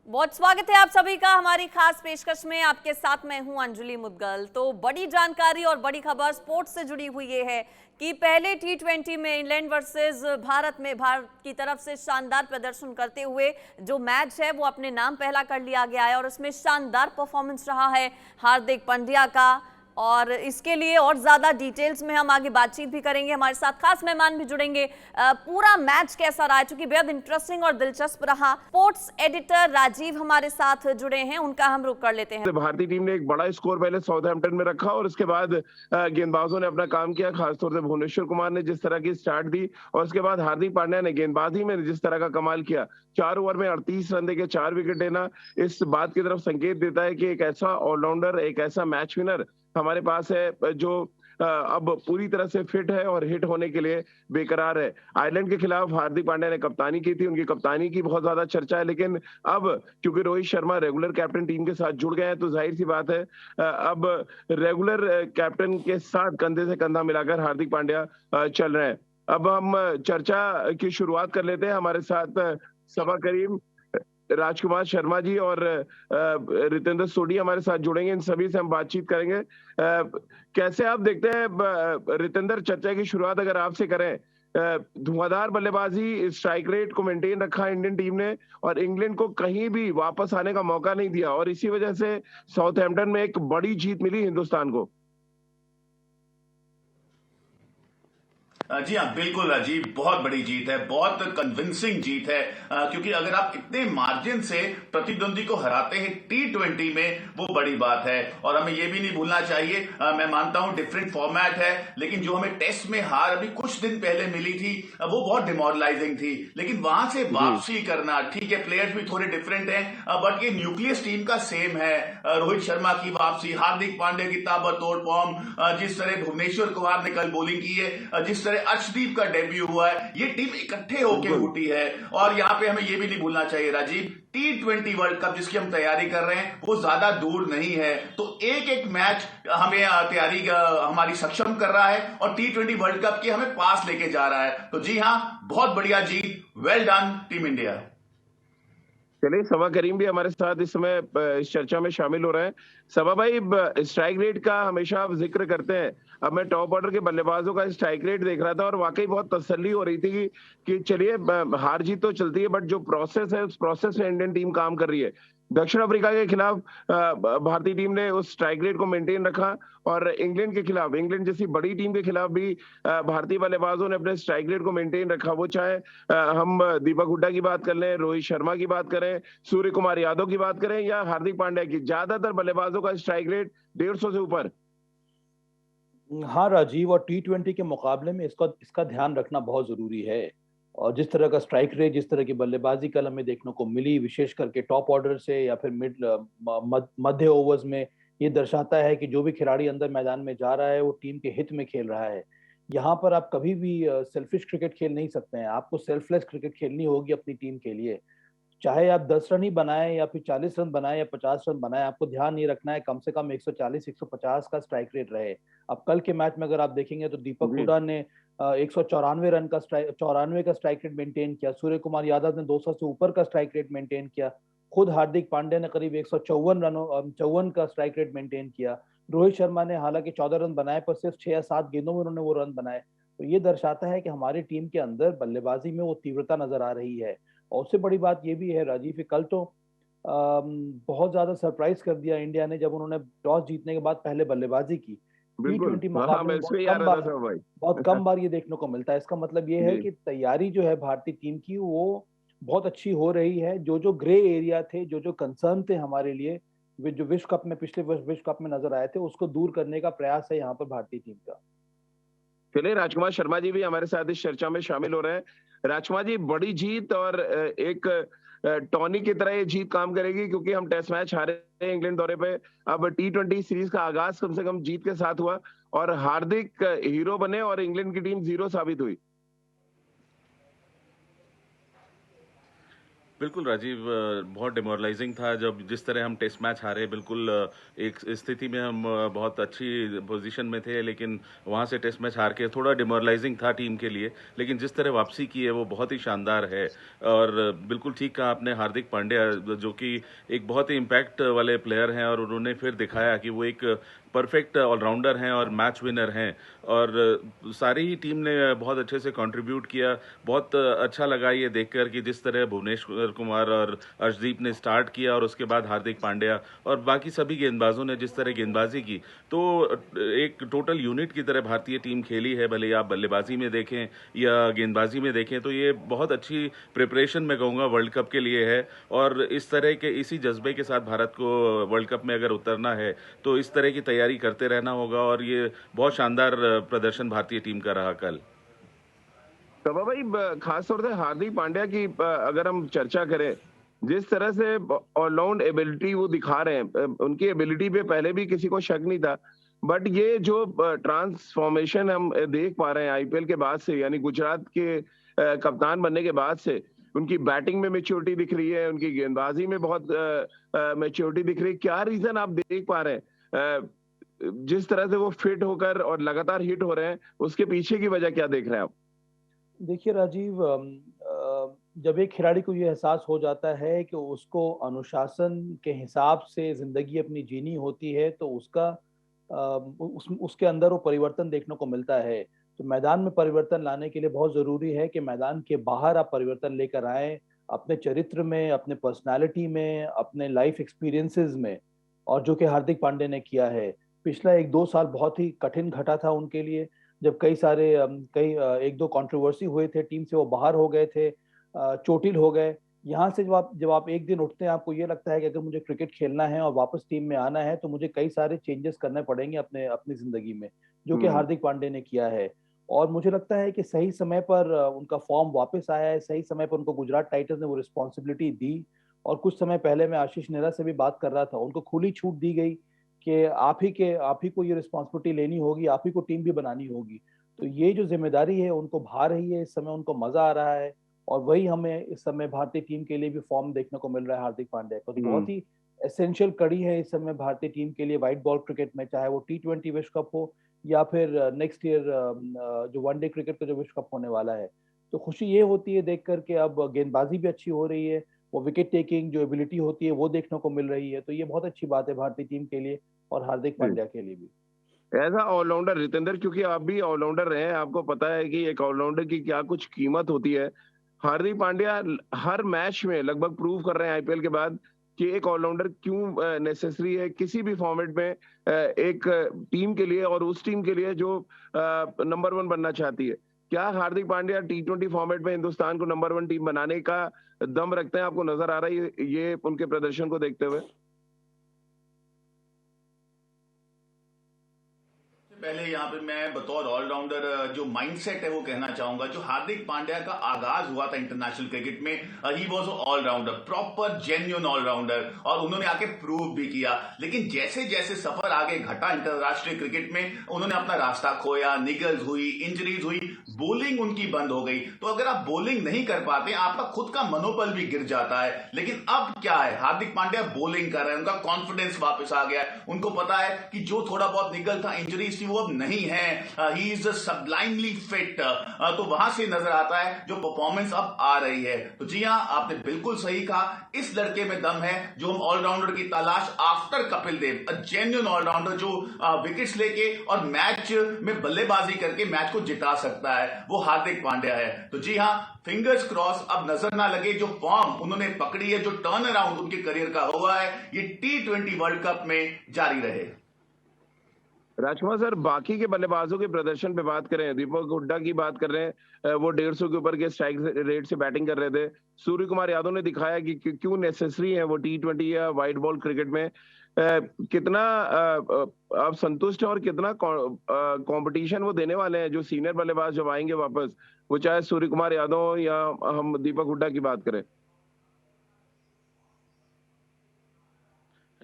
बहुत स्वागत है आप सभी का हमारी खास पेशकश में। आपके साथ मैं हूं अंजलि मुदगल। तो बड़ी जानकारी और बड़ी खबर स्पोर्ट्स से जुड़ी हुई ये है कि पहले टी20 में इंग्लैंड वर्सेस भारत में भारत की तरफ से शानदार प्रदर्शन करते हुए जो मैच है वो अपने नाम पहला कर लिया गया है और उसमें शानदार परफॉर्मेंस रहा है हार्दिक पांड्या का। और इसके लिए और ज्यादा डिटेल्स में हम आगे बातचीत भी करेंगे। हमारे साथ खास मेहमान भी जुड़ेंगे। पूरा मैच कैसा रहा, चूंकि बेहद इंटरेस्टिंग और दिलचस्प रहा। स्पोर्ट्स एडिटर राजीव हमारे साथ जुड़े हैं, उनका हम रुख कर लेते हैं। भारतीय टीम ने एक बड़ा स्कोर पहले साउथहैम्पटन में रखा और उसके बाद गेंदबाजों ने अपना काम किया। खासतौर से भुवनेश्वर कुमार ने जिस तरह की स्टार्ट दी और उसके बाद हार्दिक पांड्या ने गेंदबाजी में जिस तरह का कमाल किया, 4 ओवर में 38 रन देके 4 विकेट लेना, इस बात की तरफ संकेत देता है कि एक ऐसा ऑलराउंडर, एक ऐसा मैच विनर हमारे पास है जो अब पूरी तरह से फिट है और हिट होने के लिए बेकरार है। आयरलैंड के खिलाफ हार्दिक पांड्या ने कप्तानी की थी, उनकी कप्तानी की बहुत ज्यादा चर्चा है, लेकिन अब क्योंकि Rohit Sharma regular captain team के साथ जुड़ गए हैं तो जाहिर सी बात है अब रेगुलर कैप्टन के साथ कंधे से कंधा मिलाकर हार्दिक पांड्या चल रहे हैं। अब हम चर्चा की शुरुआत कर लेते हैं। हमारे साथ सबा करीम, राजकुमार शर्मा जी और रितेंद्र सोढी हमारे साथ जुड़ेंगे। इन सभी से हम बातचीत करेंगे। कैसे आप देखते हैं रितेंद्र, चर्चा की शुरुआत अगर आपसे करें, धुआंधार बल्लेबाजी, स्ट्राइक रेट को मेंटेन रखा इंडियन टीम ने और इंग्लैंड को कहीं भी वापस आने का मौका नहीं दिया और इसी वजह से साउथहैम्पटन में एक बड़ी जीत मिली हिंदुस्तान को। जी हाँ, बिल्कुल राजीव, बहुत बड़ी जीत है, बहुत कन्विंसिंग जीत है, क्योंकि अगर आप इतने मार्जिन से प्रतिद्वंदी को हराते हैं टी20 में, वो बड़ी बात है। और हमें ये भी नहीं भूलना चाहिए, मैं मानता हूं डिफरेंट फॉर्मेट है, लेकिन जो हमें टेस्ट में हार अभी कुछ दिन पहले मिली थी वो बहुत डिमोरलाइजिंग थी, लेकिन वहां से वापसी करना, ठीक है प्लेयर्स भी थोड़े डिफरेंट हैं, बट ये न्यूक्लियस टीम का सेम है। रोहित शर्मा की वापसी, हार्दिक पांड्या की ताबड़तोड़ फॉर्म, जिस तरह भुवनेश्वर कुमार ने कल बॉलिंग की है, जिस तरह अर्शदीप का डेब्यू हुआ है, ये टीम इकट्ठे होके उठी है। और यहाँ पे हमें ये भी नहीं भूलना चाहिए राजीव, टी20 वर्ल्ड कप जिसकी हम तैयारी कर रहे हैं वो ज्यादा दूर नहीं है, तो एक एक मैच हमें तैयारी हमारी सक्षम कर रहा है और टी20 वर्ल्ड कप के हमें पास लेके जा रहा है। तो जी हाँ, बहुत बढ़िया जीत, वेल डन टीम इंडिया। चलिए, सबा करीम भी हमारे साथ इस समय इस चर्चा में शामिल हो रहे हैं। सबा भाई, स्ट्राइक रेट का हमेशा आप जिक्र करते हैं। अब मैं टॉप ऑर्डर के बल्लेबाजों का स्ट्राइक रेट देख रहा था और वाकई बहुत तसल्ली हो रही थी कि चलिए हार जीत तो चलती है बट जो प्रोसेस है उस प्रोसेस में इंडियन टीम काम कर रही है। दक्षिण अफ्रीका के खिलाफ भारतीय टीम ने उस स्ट्राइक रेट को मेंटेन रखा और इंग्लैंड के खिलाफ, इंग्लैंड जैसी बड़ी टीम के खिलाफ भी भारतीय बल्लेबाजों ने अपने स्ट्राइक रेट को मेंटेन रखा। वो चाहे हम दीपक हुड्डा की बात कर लें, रोहित शर्मा की बात करें, सूर्य कुमार यादव की बात करें या हार्दिक पांड्या की, ज्यादातर बल्लेबाजों का स्ट्राइक रेट 150 से ऊपर। हाँ राजीव, और टी20 के मुकाबले में इसका ध्यान रखना बहुत जरूरी है। और जिस तरह का स्ट्राइक रेट, जिस तरह की बल्लेबाजी कल हमें देखने को मिली, विशेष करके टॉप ऑर्डर से या फिर मध्य ओवर्स में, ये दर्शाता है कि जो भी खिलाड़ी अंदर मैदान में जा रहा है वो टीम के हित में खेल रहा है। यहाँ पर आप कभी भी सेल्फिश क्रिकेट खेल नहीं सकते हैं, आपको सेल्फलेस क्रिकेट खेलनी होगी अपनी टीम के लिए। चाहे आप 10 रन ही बनाए या फिर 40 रन बनाए या 50 रन बनाए, आपको ध्यान ये रखना है कम से कम 140-150 का स्ट्राइक रेट रहे। अब कल के मैच में अगर आप देखेंगे तो दीपक हुड्डा ने 194 रन का 94 का स्ट्राइक रेट मेंटेन किया, सूर्य कुमार यादव ने 200 से ऊपर का स्ट्राइक रेट मेंटेन किया, खुद हार्दिक पांड्या ने करीब 154 का स्ट्राइक रेट मेंटेन किया, रोहित शर्मा ने हालांकि 14 रन बनाए पर सिर्फ 6 या 7 गेंदों में उन्होंने वो रन बनाए। तो ये दर्शाता है कि हमारी टीम के अंदर बल्लेबाजी में वो तीव्रता नजर आ रही है। और उससे बड़ी बात ये भी है राजीव कि कल तो बहुत ज्यादा सरप्राइज कर दिया इंडिया ने जब उन्होंने टॉस जीतने के बाद पहले बल्लेबाजी की। टी20 मुकाबले में बहुत कम बार ये देखने को मिलता है। इसका मतलब ये है कि तैयारी जो है भारतीय टीम की वो बहुत अच्छी हो रही है। जो ग्रे एरिया थे, जो कंसर्न थे हमारे लिए, जो विश्व कप में, पिछले वर्ष विश्व कप में नजर आए थे, उसको दूर करने का प्रयास है यहाँ पर भारतीय टीम का। चलिए, राजकुमार शर्मा जी भी हमारे साथ इस चर्चा में शामिल हो रहे हैं। राजकुमार जी, बड़ी जीत और एक टॉनिक की तरह ये जीत काम करेगी क्योंकि हम टेस्ट मैच हारे इंग्लैंड दौरे पे। अब टी20 सीरीज का आगाज कम से कम जीत के साथ हुआ और हार्दिक हीरो बने और इंग्लैंड की टीम जीरो साबित हुई। बिल्कुल राजीव, बहुत डिमोरलाइजिंग था जब जिस तरह हम टेस्ट मैच हारे। बिल्कुल एक स्थिति में हम बहुत अच्छी पोजीशन में थे, लेकिन वहां से टेस्ट मैच हार के थोड़ा डिमोरलाइजिंग था टीम के लिए। लेकिन जिस तरह वापसी की है वो बहुत ही शानदार है। और बिल्कुल ठीक कहा आपने, हार्दिक पांड्या जो कि एक बहुत ही इम्पैक्ट वाले प्लेयर हैं, और उन्होंने फिर दिखाया कि वो एक परफेक्ट ऑलराउंडर हैं और मैच विनर हैं। और सारी ही टीम ने बहुत अच्छे से कंट्रीब्यूट किया। बहुत अच्छा लगा ये देखकर कि जिस तरह भुवनेश्वर कुमार और अर्शदीप ने स्टार्ट किया, और उसके बाद हार्दिक पांड्या और बाकी सभी गेंदबाजों ने जिस तरह गेंदबाजी की, तो एक टोटल यूनिट की तरह भारतीय टीम खेली है। भले आप बल्लेबाजी में देखें या गेंदबाजी में देखें, तो ये बहुत अच्छी प्रिपरेशन मैं कहूँगा वर्ल्ड कप के लिए है। और इस तरह के इसी जज्बे के साथ भारत को वर्ल्ड कप में अगर उतरना है तो इस तरह की तैयारी करते रहना होगा। और ये बहुत शानदार प्रदर्शन भारतीय टीम का रहा कल। तबा भाई, खास तौर से हार्दिक पांड्या की अगर हम चर्चा करें, जिस तरह से ऑलराउंड एबिलिटी वो दिखा रहे हैं, उनकी एबिलिटी पे पहले भी किसी को शक नहीं था। बट ये जो ट्रांसफॉर्मेशन हम देख पा रहे हैं आईपीएल के बाद से, यानी गुजरात के कप्तान बनने के बाद से, उनकी बैटिंग में मेच्योरिटी दिख रही है, उनकी गेंदबाजी में बहुत मेच्योरिटी दिख रही है। क्या रीजन आप देख पा रहे हैं जिस तरह से वो फिट होकर और लगातार हिट हो रहे हैं, उसके पीछे की वजह क्या देख रहे हैं आप? देखिए राजीव, जब एक खिलाड़ी को ये एहसास हो जाता है कि उसको अनुशासन के हिसाब से जिंदगी अपनी जीनी होती है, तो उसके अंदर वो परिवर्तन देखने को मिलता है। तो मैदान में परिवर्तन लाने के लिए बहुत जरूरी है कि मैदान के बाहर आप परिवर्तन लेकर आए, अपने चरित्र में, अपने पर्सनालिटी में, अपने लाइफ एक्सपीरियंसेस में। और जो कि हार्दिक पांड्या ने किया है। पिछला 1-2 साल बहुत ही कठिन घटा था उनके लिए, जब एक दो कंट्रोवर्सी हुए थे, टीम से वो बाहर हो गए थे, चोटिल हो गए। यहाँ से जब आप एक दिन उठते हैं, आपको ये लगता है कि अगर मुझे क्रिकेट खेलना है और वापस टीम में आना है, तो मुझे कई सारे चेंजेस करने पड़ेंगे अपने अपनी जिंदगी में, जो कि हार्दिक पांड्या ने किया है। और मुझे लगता है कि सही समय पर उनका फॉर्म वापस आया है, सही समय पर उनको गुजरात टाइटंस ने वो रिस्पॉन्सिबिलिटी दी। और कुछ समय पहले मैं आशीष नेहरा से भी बात कर रहा था, उनको खुली छूट दी गई कि आप ही को ये रिस्पॉन्सिबिलिटी लेनी होगी, आप ही को टीम भी बनानी होगी। तो ये जो जिम्मेदारी है उनको भा रही है, इस समय उनको मजा आ रहा है। और वही हमें इस समय भारतीय टीम के लिए भी फॉर्म देखने को मिल रहा है हार्दिक पांड्या को। तो बहुत ही एसेंशियल कड़ी है इस समय भारतीय टीम के लिए व्हाइट बॉल क्रिकेट में, चाहे वो T20 विश्व कप हो या फिर नेक्स्ट ईयर जो वनडे क्रिकेट का जो विश्व कप होने वाला है। तो खुशी ये होती है देख करके, अब गेंदबाजी भी अच्छी हो रही है, वो विकेट टेकिंग जो एबिलिटी होती है वो देखने को मिल रही है। तो ये बहुत अच्छी बात है भारतीय टीम के लिए और हार्दिक पांड्या के लिए भी। एज अ ऑलराउंडर रितेंद्र, क्योंकि आप भी ऑलराउंडर रहे हैं, आपको पता है कि एक ऑलराउंडर की क्या कुछ कीमत होती है। हार्दिक पांड्या हर मैच में लगभग प्रूव कर रहे हैं आईपीएल के बाद कि एक ऑलराउंडर क्यों नेसेसरी है किसी भी फॉर्मेट में, एक टीम के लिए और उस टीम के लिए जो नंबर 1 बनना चाहती है। क्या हार्दिक पांड्या T20 फॉर्मेट में हिंदुस्तान को नंबर 1 टीम बनाने का दम रखते हैं? आपको नजर आ रहा है ये उनके प्रदर्शन को देखते हुए? पहले यहाँ पे मैं बतौर ऑलराउंडर जो माइंडसेट है वो कहना चाहूंगा। जो हार्दिक पांड्या का आगाज हुआ था इंटरनेशनल क्रिकेट में, he was allrounder, proper genuine allrounder, और उन्होंने आके प्रूव भी किया। लेकिन जैसे जैसे सफर आगे घटा इंटरराष्ट्रीय क्रिकेट में, उन्होंने अपना रास्ता खोया, निगल्स हुई, इंजरीज हुई, बॉलिंग उनकी बंद हो गई। तो अगर आप बॉलिंग नहीं कर पाते, आपका खुद का मनोबल भी गिर जाता है। लेकिन अब क्या है, हार्दिक पांड्या बॉलिंग कर रहे हैं, उनका कॉन्फिडेंस वापस आ गया है। उनको पता है कि जो थोड़ा बहुत निगल था, इंजरीज थी, वो अब नहीं है। He is sublimely fit. तो वहां से नजर आता है जो परफॉर्मेंस अब आ रही है। तो जी हां, आपने बिल्कुल सही कहा, इस लड़के में दम है जो हम ऑलराउंडर की तलाश after Kapil Dev, a genuine allrounder जो विकेट्स लेके और मैच में बल्लेबाजी करके मैच को जिता सकता है, वो हार्दिक पांड्या है। तो जी हां, फिंगर्स क्रॉस, अब नजर ना लगे जो फॉर्म उन्होंने पकड़ी है, जो टर्न अराउंड उनके करियर का हुआ है, ये T20 वर्ल्ड कप में जारी रहे। राजकुमार सर, बाकी के बल्लेबाजों के प्रदर्शन पे बात करें, दीपक हुड्डा की बात कर रहे हैं, वो 150 के ऊपर के स्ट्राइक रेट से बैटिंग कर रहे थे। सूर्य कुमार यादव ने दिखाया कि क्यों नेसेसरी है वो T20 या वाइट बॉल क्रिकेट में। कितना आप संतुष्ट हैं और कितना कंपटीशन वो देने वाले हैं जो सीनियर बल्लेबाज जब आएंगे वापस, वो चाहे सूर्य कुमार यादव हो या हम दीपक हुड्डा की बात करें?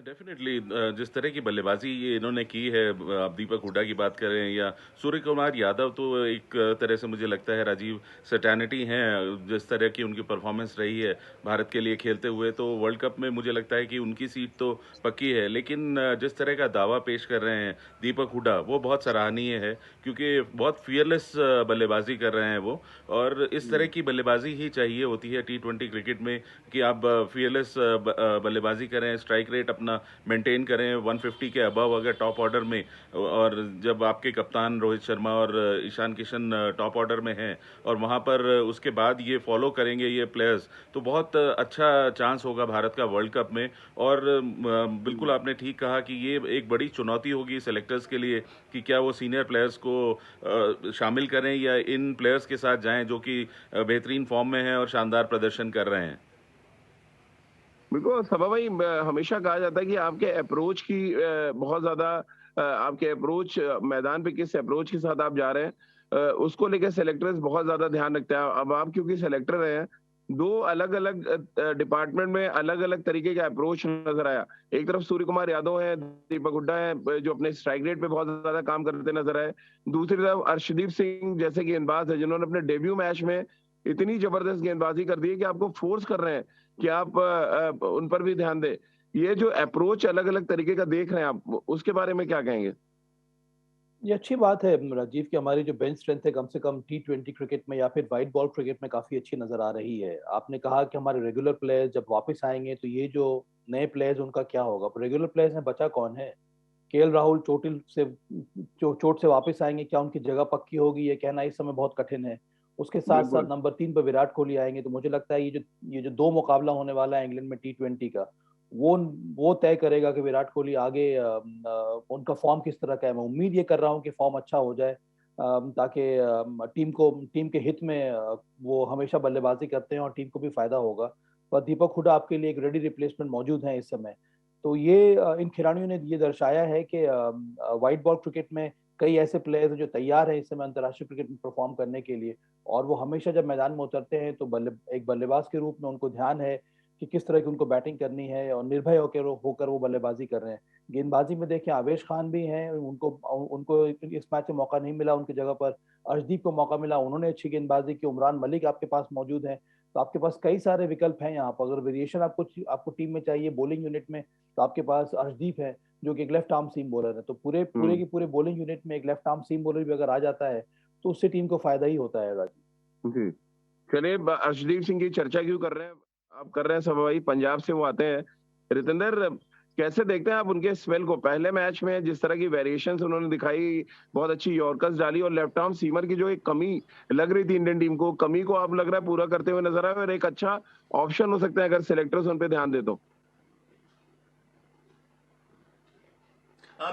डेफिनेटली जिस तरह की बल्लेबाजी ये इन्होंने की है, आप दीपक हुड्डा की बात करें या सूर्य कुमार यादव, तो एक तरह से मुझे लगता है राजीव सैटेनिटी हैं। जिस तरह की उनकी परफॉर्मेंस रही है भारत के लिए खेलते हुए, तो वर्ल्ड कप में मुझे लगता है कि उनकी सीट तो पक्की है। लेकिन जिस तरह का दावा पेश कर रहे हैं दीपक हुड्डा, वो बहुत सराहनीय है, क्योंकि बहुत फियरलेस बल्लेबाजी कर रहे हैं वो। और इस तरह की बल्लेबाजी ही चाहिए होती है T20 क्रिकेट में, कि आप फियरलेस बल्लेबाजी करें, स्ट्राइक रेट अपना मेंटेन करें 150 के अबव अगर टॉप ऑर्डर में। और जब आपके कप्तान रोहित शर्मा और ईशान किशन टॉप ऑर्डर में हैं, और वहां पर उसके बाद ये फॉलो करेंगे ये प्लेयर्स, तो बहुत अच्छा चांस होगा भारत का वर्ल्ड कप में। और बिल्कुल आपने ठीक कहा कि ये एक बड़ी चुनौती होगी सेलेक्टर्स के लिए कि क्या वो सीनियर प्लेयर्स को शामिल करें या इन प्लेयर्स के साथ जाएं जो कि बेहतरीन फॉर्म में हैं और शानदार प्रदर्शन कर रहे हैं। बिल्कुल सभा भाई, हमेशा कहा जाता है कि आपके अप्रोच की बहुत ज्यादा आपके अप्रोच मैदान पे किस अप्रोच के साथ आप जा रहे हैं, उसको लेकर सेलेक्टर्स बहुत ज्यादा ध्यान रखते हैं। अब आप क्योंकि सेलेक्टर रहे हैं, दो अलग अलग डिपार्टमेंट में अलग अलग तरीके का अप्रोच नजर आया। एक तरफ सूर्य कुमार यादव है, दीपक हुड्डा है जो अपने स्ट्राइक रेट पे बहुत ज्यादा काम करते नजर आए। दूसरी तरफ अर्शदीप सिंह जैसे गेंदबाज है जिन्होंने अपने डेब्यू मैच में इतनी जबरदस्त गेंदबाजी कर दी है कि आपको फोर्स कर रहे हैं कि आप उन पर भी ध्यान दें। ये जो अप्रोच अलग अलग तरीके का देख रहे हैं आप, उसके बारे में क्या कहेंगे? ये अच्छी बात है राजीव, की हमारी जो बेंच स्ट्रेंथ है कम से कम T20 क्रिकेट में या फिर वाइट बॉल क्रिकेट में काफी अच्छी नजर आ रही है। आपने कहा कि हमारे रेगुलर प्लेयर्स जब वापस आएंगे तो ये जो नए प्लेयर्स उनका क्या होगा। रेगुलर प्लेयर्स में बचा कौन है? केएल राहुल चोट से वापस आएंगे, क्या उनकी जगह पक्की होगी ये कहना इस समय बहुत कठिन है। उसके साथ साथ बिल्कुल। नंबर 3 पर विराट कोहली आएंगे, तो मुझे लगता है ये जो दो मुकाबला होने वाला है इंग्लैंड में T20 का, वो तय करेगा कि विराट कोहली आगे उनका फॉर्म किस तरह का है। मैं उम्मीद ये कर रहा हूँ कि फॉर्म अच्छा हो जाए, ताकि टीम के हित में वो हमेशा बल्लेबाजी करते हैं और टीम को भी फायदा होगा। पर दीपक हुड्डा आपके लिए एक रेडी रिप्लेसमेंट मौजूद है इस समय। तो ये इन खिलाड़ियों ने ये दर्शाया है कि व्हाइट बॉल क्रिकेट में कई ऐसे प्लेयर्स हैं जो तैयार हैं इस समय अंतर्राष्ट्रीय क्रिकेट में परफॉर्म करने के लिए। और वो हमेशा जब मैदान में उतरते हैं तो एक बल्लेबाज के रूप में उनको ध्यान है कि किस तरह की उनको बैटिंग करनी है, और निर्भय होकर वो बल्लेबाजी कर रहे हैं। गेंदबाजी में देखिए आवेश खान भी हैं, उनको उनको इस मैच में मौका नहीं मिला, उनकी जगह पर अर्शदीप को मौका मिला, उन्होंने अच्छी गेंदबाजी की। उमरान मलिक आपके पास मौजूद हैं। तो आपके पास कई सारे विकल्प हैं यहाँ पर। अगर वेरिएशन आपको टीम में चाहिए बॉलिंग यूनिट में, तो आपके पास अर्शदीप है जो कि एक लेफ्ट आर्म सीम बॉलर है। तो पूरे पूरे की पूरे बॉलिंग यूनिट में एक लेफ्ट आर्म सीम बॉलर भी अगर आ जाता है तो उससे टीम को फायदा ही होता है राजीव। जी, चलिए अर्शदीप सिंह की चर्चा क्यों कर रहे हैं आप, कर रहे हैं सभा भाई, पंजाब से वो आते हैं। रितेंद्र, कैसे देखते हैं आप उनके स्पेल को? पहले मैच में जिस तरह की वेरिएशंस उन्होंने दिखाई, बहुत अच्छी यॉर्कर्स डाली, और लेफ्ट आर्म सीमर की जो एक कमी लग रही थी इंडियन टीम को, कमी को आप लग रहा है पूरा करते हुए नजर आए और एक अच्छा ऑप्शन हो सकता है अगर सिलेक्टर्स उन पे ध्यान दे तो।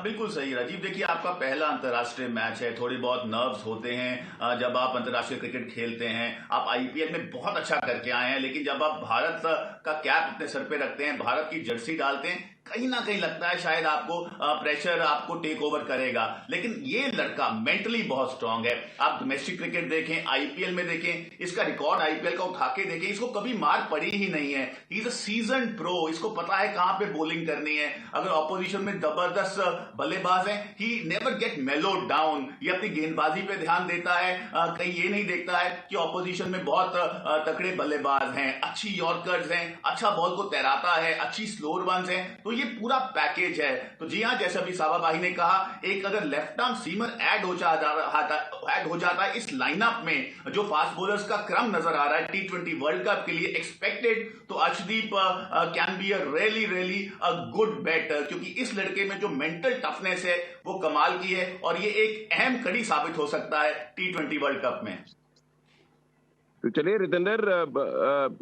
बिल्कुल सही राजीव। देखिए, आपका पहला अंतर्राष्ट्रीय मैच है, थोड़ी बहुत नर्व्स होते हैं जब आप अंतर्राष्ट्रीय क्रिकेट खेलते हैं। आप आईपीएल में बहुत अच्छा करके आए हैं, लेकिन जब आप भारत का कैप अपने सर पे रखते हैं, भारत की जर्सी डालते हैं, कहीं ना कहीं लगता है शायद आपको प्रेशर आपको टेक ओवर करेगा। लेकिन ये लड़का मेंटली बहुत स्ट्रांग है। आप डोमेस्टिक क्रिकेट देखें, आईपीएल में देखें, इसका रिकॉर्ड आईपीएल का उठा के देखें, इसको कभी मार पड़ी ही नहीं है। He is a seasoned pro, इसको पता है कहां पे बॉलिंग करनी है। अगर ऑपोजिशन में जबरदस्त बल्लेबाज हैं, ही नेवर गेट मेलोड डाउन। ये अपनी गेंदबाजी पे ध्यान देता है, कहीं ये नहीं देखता है कि ऑपोजिशन में बहुत तकड़े बल्लेबाज हैं, अच्छी यॉर्कर्स हैं, अच्छा बॉल को तैराता है, अच्छी स्लोअर वंस हैं। तो ये पूरा पैकेज है। तो जी हाँ, जैसे अभी साबा भाई ने कहा, एक अगर लेफ्ट आर्म सीमर ऐड हो जाता है इस लाइनअप में, जो फास्ट बॉलर्स का क्रम नजर आ रहा है T20 वर्ल्ड कप के लिए एक्सपेक्टेड, तो Arshdeep can be a really a good bet, क्योंकि इस लड़के में जो मेंटल टफनेस है वो कमाल की है, और ये एक अहम कड़ी साबित हो सकता है T20 वर्ल्ड कप में। तो चलिए रितेंद्र,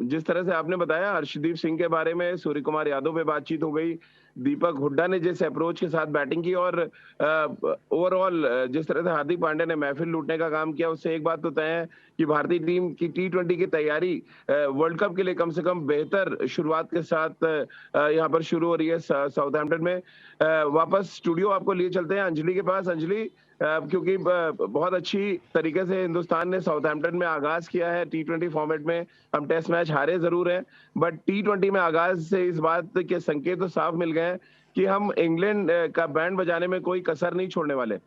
जिस तरह से आपने बताया अर्शदीप सिंह के बारे में, सूर्य कुमार यादव पे बातचीत हो गई, दीपक हुड्डा ने जिस अप्रोच के साथ बैटिंग की, और ओवरऑल जिस तरह से हार्दिक पांड्या ने महफिल लूटने का काम किया, उससे एक बात तो तय है कि भारतीय टीम की T20 की तैयारी वर्ल्ड कप के लिए कम से कम बेहतर शुरुआत के साथ यहाँ पर शुरू हो रही है साउथहैम्पटन में। वापस स्टूडियो आपको लिए चलते हैं अंजलि के पास। अंजलि, क्योंकि बहुत अच्छी तरीके से हिंदुस्तान ने साउथहैम्पटन में आगाज किया है T20 फॉर्मेट में। हम टेस्ट मैच हारे जरूर हैं, बट T20 में आगाज से इस बात के संकेत तो साफ मिल गए हैं कि हम इंग्लैंड का बैंड बजाने में कोई कसर नहीं छोड़ने वाले।